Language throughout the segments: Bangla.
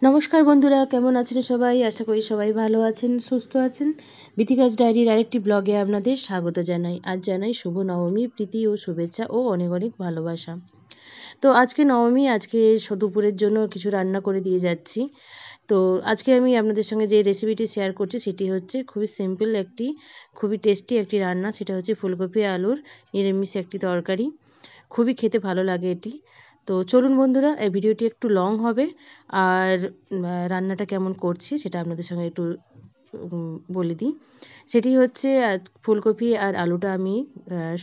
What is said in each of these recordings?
নমস্কার বন্ধুরা, কেমন আছেন সবাই? আশা করি সবাই ভালো আছেন, সুস্থ আছেন। বিথিকাস ডায়েরির আরেকটি ব্লগে আপনাদের স্বাগত জানাই। আজ জানাই শুভ নবমী, প্রীতি ও শুভেচ্ছা ও অনেক অনেক ভালোবাসা। তো আজকে নবমী, আজকে দুপুরের জন্য কিছু রান্না করে দিয়ে যাচ্ছি। তো আজকে আমি আপনাদের সঙ্গে যে রেসিপিটি শেয়ার করছি সেটি হচ্ছে খুবই সিম্পল একটি, খুবই টেস্টি একটি রান্না। সেটা হচ্ছে ফুলকপি আলুর নিরামিষ একটি তরকারি। খুবই খেতে ভালো লাগে এটি। তো চলুন বন্ধুরা, এই ভিডিওটি একটু লং হবে। আর রান্নাটা কেমন করছি সেটা আপনাদের সঙ্গে একটু বলে দিই। সেটি হচ্ছে ফুলকপি আর আলুটা আমি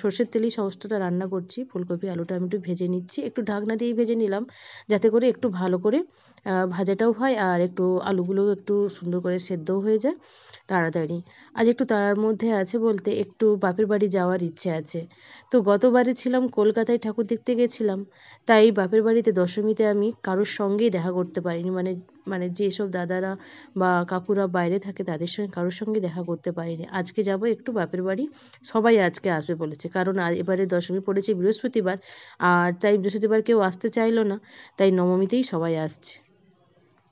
সর্ষের তেলেই সমস্তটা রান্না করছি। ফুলকপি আলুটা আমি একটু ভেজে নিচ্ছি, একটু ঢাকনা দিয়েই ভেজে নিলাম, যাতে করে একটু ভালো করে ভাজাটাও হয় আর একটু আলুগুলোও একটু সুন্দর করে সেদ্ধও হয়ে যায় তাড়াতাড়ি। আজ একটু তাড়ার মধ্যে আছে বলতে একটু বাপের বাড়ি যাওয়ার ইচ্ছে আছে। তো গতবারে ছিলাম কলকাতায়, ঠাকুর দেখতে গেছিলাম। তাই বাপের বাড়িতে দশমীতে আমি কারোর সঙ্গেই দেখা করতে পারিনি, মানে মানে যেসব দাদারা বা কাকুরা বাইরে থাকে তাদের সঙ্গে কারোর সঙ্গে দেখা করতে পারিনি। আজকে যাব একটু বাপের বাড়ি। সবাই আজকে আসবে বলেছে, কারণ এবারে দশমী পড়েছে বৃহস্পতিবার। আর তাই বৃহস্পতিবার কেউ আসতে চাইলো না, তাই নবমীতেই সবাই আসছে।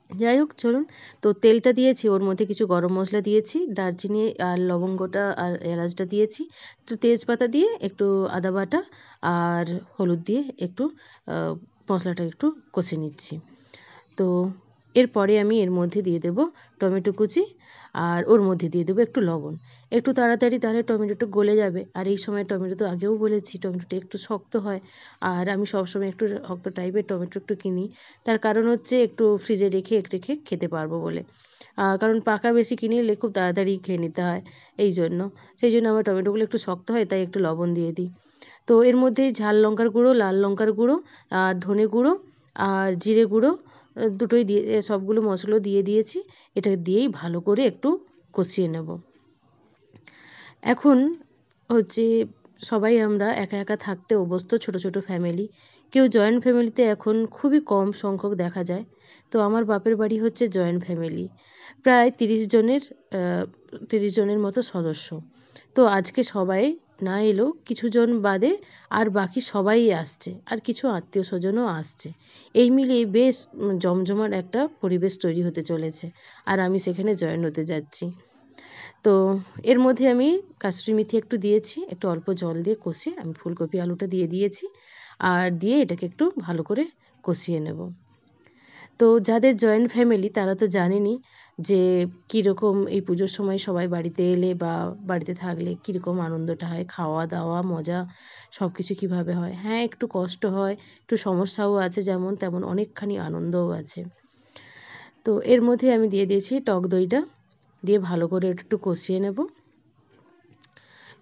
যাই হোক চলুন। তো তেলটা দিয়েছি, ওর মধ্যে কিছু গরম মশলা দিয়েছি, দারচিনি আর লবঙ্গটা আর এলাচটা দিয়েছি, একটু তেজপাতা দিয়ে একটু আদা বাটা আর হলুদ দিয়ে একটু মশলাটা একটু কষে নিচ্ছি। তো এরপরে আমি এর মধ্যে দিয়ে দেব টমেটো কুচি, আর ওর মধ্যে দিয়ে দেবো একটু লবণ। একটু তাড়াতাড়ি তাহলে টমেটোটা গলে যাবে। আর এই সময় টমেটো তো আগেও বলেছি টমেটোটা একটু শক্ত হয়। আর আমি সবসময় একটু শক্ত টাইপের টমেটো একটু কিনি। তার কারণ হচ্ছে একটু ফ্রিজে রেখে খেতে পারবো বলে। কারণ পাকা বেশি কিনে নিলে খুব তাড়াতাড়ি খেয়ে নিতে হয়, এই জন্য। সেই জন্য আমার টমেটোগুলো একটু শক্ত হয়, তাই একটু লবণ দিয়ে দিই। তো এর মধ্যে ঝাল লঙ্কার গুঁড়ো, লাল লঙ্কার গুঁড়ো, আর ধনে গুঁড়ো আর জিরে গুঁড়ো দুটোই দিয়ে সবগুলো মশলা দিয়ে দিয়েছি। এটা দিয়েই ভালো করে একটু কষিয়ে নেব। এখন হচ্ছে সবাই আমরা একা একা থাকতে অভ্যস্ত, ছোট ছোট ফ্যামিলি। কেউ জয়েন্ট ফ্যামিলিতে এখন খুবই কম সংখ্যক দেখা যায়। তো আমার বাপের বাড়ি হচ্ছে জয়েন্ট ফ্যামিলি, প্রায় 30 জনের মতো সদস্য। তো আজকে সবাই না এলেও কিছুজন বাদে আর বাকি সবাই আসছে, আর কিছু আত্মীয় স্বজনও আসছে। এই মিলিয়ে বেশ জমজমাট একটা পরিবেশ তৈরি হতে চলেছে, আর আমি সেখানে জয়েন হতে যাচ্ছি। তো এর মধ্যে আমি কাসুরি মেথি একটু দিয়েছি, একটু অল্প জল দিয়ে কষিয়ে আমি ফুলকপি আলুটা দিয়ে দিয়েছি, আর দিয়ে এটাকে একটু ভালো করে কষিয়ে নেব। তো যাদের জয়েন্ট ফ্যামিলি তারা তো জানেনই যে কীরকম এই পুজোর সময় সবাই বাড়িতে এলে বা বাড়িতে থাকলে কীরকম আনন্দটা হয়, খাওয়া দাওয়া মজা সব কিছু কীভাবে হয়। হ্যাঁ, একটু কষ্ট হয়, একটু সমস্যাও আছে, যেমন তেমন অনেকখানি আনন্দও আছে। তো এর মধ্যে আমি দিয়ে দিয়েছি টক দইটা, দিয়ে ভালো করে একটু কষিয়ে নেব।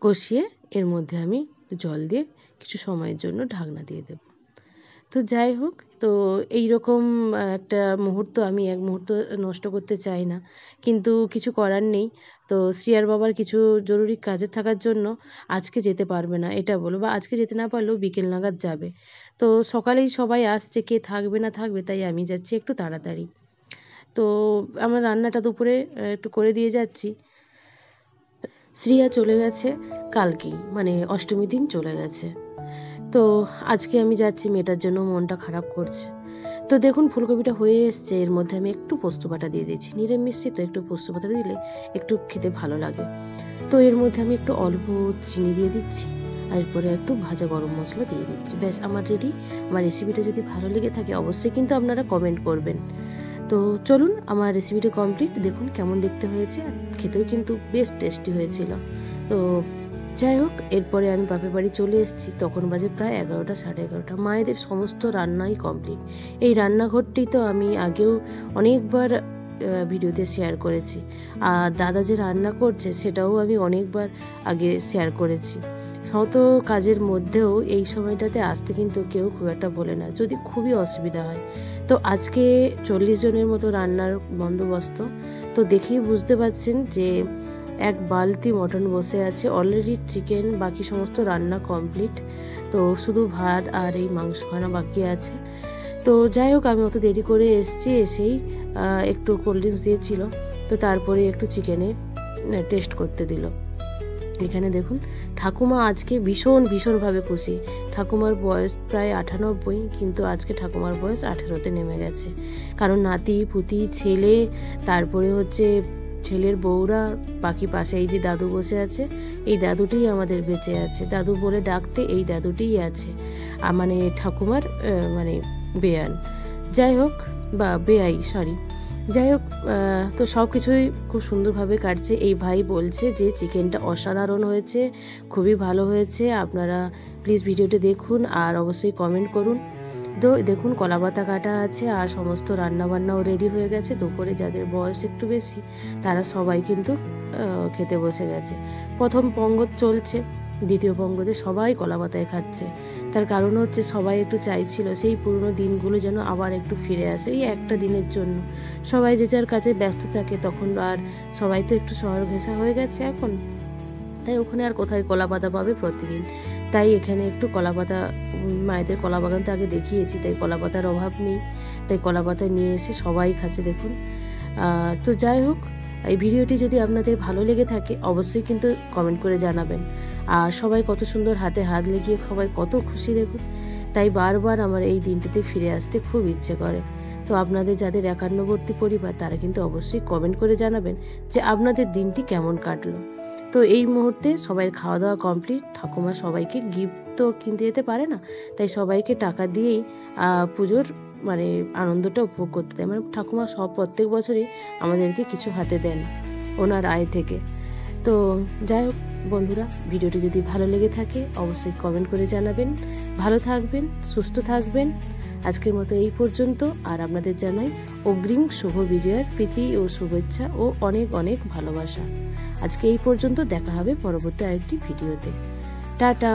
কষিয়ে এর মধ্যে আমি জল দিয়ে কিছু সময়ের জন্য ঢাকনা দিয়ে দেব। তো যাই হোক, তো এই রকম একটা মুহূর্ত আমি এক মুহূর্ত নষ্ট করতে চাই না, কিন্তু কিছু করার নেই। তো শ্রিয়ার বাবার কিছু জরুরি কাজে থাকার জন্য আজকে যেতে পারবে না, এটা বলো, বা আজকে যেতে না পারলেও বিকেল নাগাদ যাবে। তো সকালেই সবাই আসছে, কে থাকবে না থাকবে, তাই আমি যাচ্ছি একটু তাড়াতাড়ি। তো আমার রান্নাটা দুপুরে একটু করে দিয়ে যাচ্ছি। শ্রিয়া চলে গেছে কালকেই, মানে অষ্টমীর দিন চলে গেছে। তো আজকে আমি যাচ্ছি, মেয়েটার জন্য মনটা খারাপ করছে। তো দেখুন ফুলকপিটা হয়ে এসছে, এর মধ্যে আমি একটু পোস্ত বাটা দিয়ে দিয়েছি, নিরামিষ তো একটু পোস্ত বাটা দিলে একটু খেতে ভালো লাগে। তো এর মধ্যে আমি একটু অল্প চিনি দিয়ে দিচ্ছি, আর এরপরে একটু ভাজা গরম মশলা দিয়ে দিচ্ছি। ব্যাস আমার রেডি। আমার রেসিপিটা যদি ভালো লেগে থাকে অবশ্যই কিন্তু আপনারা কমেন্ট করবেন। তো চলুন, আমার রেসিপিটা কমপ্লিট। দেখুন কেমন দেখতে হয়েছে, আর খেতেও কিন্তু বেশ টেস্টি হয়েছিল। তো যাই হোক, এরপরে আমি বাপের বাড়ি চলে এসেছি, তখন বাজে প্রায় 11টা, 11:30। মায়েদের সমস্ত রান্নাই কমপ্লিট। এই রান্নাঘরটি তো আমি আগেও অনেকবার ভিডিওতে শেয়ার করেছি, আর দাদা যে রান্না করছে সেটাও আমি অনেকবার আগে শেয়ার করেছি। শত কাজের মধ্যেও এই সময়টাতে আসতে কিন্তু কেউ খুব একটা বলে না, যদি খুবই অসুবিধা হয়। তো আজকে 40 জনের মতো রান্নার বন্দোবস্ত। তো দেখেই বুঝতে পারছেন যে এক বালতি মটন বসে আছে, অলরেডি চিকেন বাকি সমস্ত রান্না কমপ্লিট। তো শুধু ভাত আর এই মাংসখানা বাকি আছে। তো যাই হোক, আমি অত দেরি করে এসেছি, এসেই একটু কোল্ড ড্রিঙ্কস দিয়েছিল, তো তারপরে একটু চিকেনে টেস্ট করতে দিল। এখানে দেখুন ঠাকুমা আজকে ভীষণভাবে খুশি। ঠাকুমার বয়স প্রায় 98, কিন্তু আজকে ঠাকুমার বয়স 18তে নেমে গেছে। কারণ নাতি পুতি ছেলে, তারপরে হচ্ছে ছেলের বউরা, বাকি পাশে এই যে দাদু বসে আছে, এই দাদুটিই আমাদের বেঁচে আছে। দাদু বলে ডাকতে এই দাদুটিই আছে, মানে ঠাকুমার মানে বেয়ান, যাই হোক, বা বেয়াই, সরি, যাই হোক। তো সব কিছুই খুব সুন্দরভাবে কাটছে। এই ভাই বলছে যে চিকেনটা অসাধারণ হয়েছে, খুবই ভালো হয়েছে, আপনারা প্লিজ ভিডিওটি দেখুন আর অবশ্যই কমেন্ট করুন। তো দেখুন কলাপাতা কাটা আছে আর সমস্ত রান্নাবান্নাও রেডি হয়ে গেছে। দুপুরে যাদের বয়স একটু বেশি তারা সবাই কিন্তু খেতে বসে গেছে। প্রথম পঙ্গত চলছে, দ্বিতীয় পঙ্গতে সবাই কলাপাতায় খাচ্ছে। তার কারণ হচ্ছে সবাই একটু চাইছিল সেই পুরনো দিনগুলো যেন আবার একটু ফিরে আসে, এই একটা দিনের জন্য। সবাই যে যার কাজে ব্যস্ত থাকে তখন, আর সবাই তো একটু শহর ঘেঁষা হয়ে গেছে এখন, তাই ওখানে আর কোথায় কলাপাতা পাবে প্রতিদিন। তাই এখানে একটু কলাপাতা, মায়েদের কলা বাগান তো আগে দেখিয়েছি, তাই কলাপাতার অভাব নেই, তাই কলাপাতা নিয়ে এসে সবাই খাচ্ছে দেখুন। তো যাই হোক, এই ভিডিওটি যদি আপনাদের ভালো লেগে থাকে অবশ্যই কিন্তু কমেন্ট করে জানাবেন। আর সবাই কত সুন্দর হাতে হাত লেগিয়ে সবাই কত খুশি দেখুন। তাই বারবার আমার এই দিনটিতে ফিরে আসতে খুব ইচ্ছে করে। তো আপনাদের যাদের একান্নবর্তী পরিবার তারা কিন্তু অবশ্যই কমেন্ট করে জানাবেন যে আপনাদের দিনটি কেমন কাটলো। তো এই মুহূর্তে সবাই খাওয়া দাওয়া কমপ্লিট। ঠাকুমা সবাইকে গিফট তো কিনতে যেতে পারে না, তাই সবাইকে টাকা দিয়েই পুজোর মানে আনন্দটা উপভোগ করতে দেয়। মানে ঠাকুমা সব প্রত্যেক বছরই আমাদেরকে কিছু হাতে দেন ওনার আয় থেকে। তো যাই হোক বন্ধুরা, ভিডিওটি যদি ভালো লেগে থাকে অবশ্যই কমেন্ট করে জানাবেন। ভালো থাকবেন, সুস্থ থাকবেন। আজকের মতো এই পর্যন্ত, আর আপনাদের জানাই অগ্রিম শুভ বিজয়ার প্রীতি ও শুভেচ্ছা ও অনেক অনেক ভালোবাসা। আজকে এই পর্যন্ত, দেখা হবে পরবর্তী আরেকটি ভিডিওতে। টাটা।